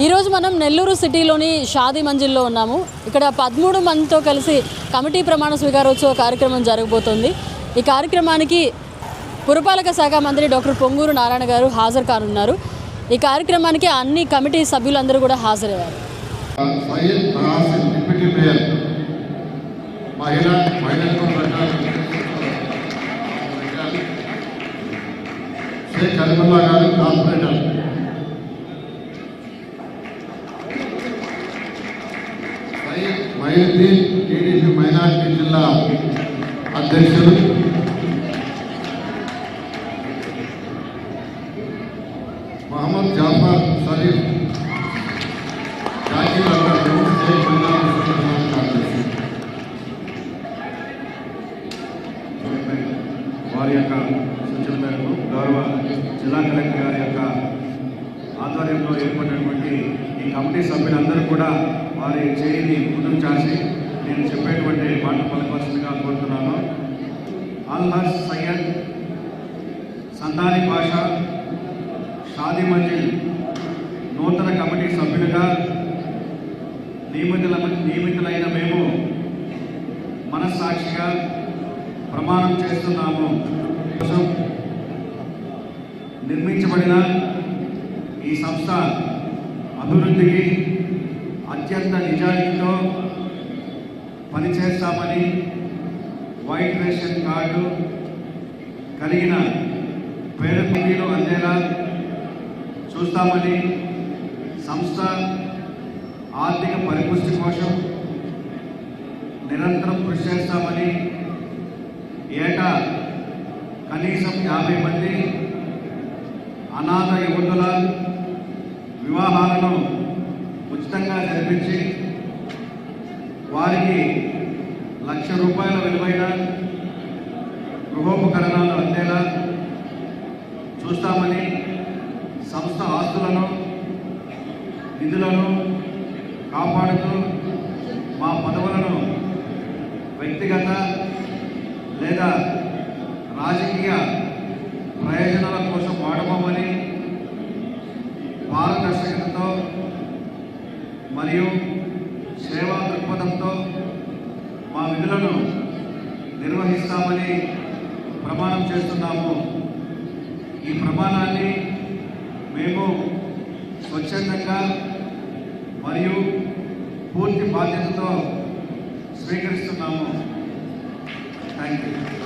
ఈరోజు మనం నెల్లూరు సిటీలోని షాదీ మంజిల్లో ఉన్నాము. ఇక్కడ 13 మందితో కలిసి కమిటీ ప్రమాణ స్వీకారోత్సవ కార్యక్రమం జరగబోతోంది. ఈ కార్యక్రమానికి పురపాలక శాఖ మంత్రి డాక్టర్ పొంగూరు నారాయణ గారు హాజరు కానున్నారు. ఈ కార్యక్రమానికి అన్ని కమిటీ సభ్యులందరూ కూడా హాజరయ్యారు. మహీద్దీన్ టీడీపీ మైనార్టీ జిల్లా అధ్యక్షుడు, మహమ్మద్ జాఫర్ షరీఫ్ వారి యొక్క సూచన మేరకు గౌరవ జిల్లా కలెక్టర్ గారి యొక్క ఆధ్వర్యంలో ఏర్పడినటువంటి ఈ కమిటీ సభ్యులందరూ కూడా వారి చేయిని ముందుకు చాచి నేను చెప్పేటువంటి మాట పలకవలసిందిగా కోరుతున్నాను. అల్హజ్ సయ్యద్ సందాని భాషా షాదీ మంజిల్ నూతన కమిటీ సభ్యులుగా నియమితులైన మేము మనస్సాక్షిగా ప్రమాణం చేస్తున్నాము. నిర్మించబడిన ఈ సంస్థ అభివృద్ధికి అత్యంత నిజాయితీతో పనిచేస్తామని, వైట్ రేషన్ కార్డు కలిగిన పేద కుటీలు అందేలా చూస్తామని, సంస్థ ఆర్థిక పరిపుష్టి కోసం నిరంతరం కృషి చేస్తామని, ఏటా కనీసం 50 మంది అనాథ యువతుల వివాహాలను ఉచితంగా జరిపించి వారికి ₹1,00,000 విలువైన గృహోపకరణాలు అందేలా చూస్తామని, సంస్థ ఆస్తులను నిధులను కాపాడుతూ మా పదవులను వ్యక్తిగత లేదా రాజకీయ ప్రయోజనాల కోసం వాడబోమని, పారదర్శకతతో మరియు సేవా దృక్పథంతో మా విధులను నిర్వహిస్తామని ప్రమాణం చేస్తున్నాము. ఈ ప్రమాణాన్ని మేము స్వచ్ఛందంగా మరియు పూర్తి బాధ్యతతో స్వీకరిస్తున్నాము. Thank you.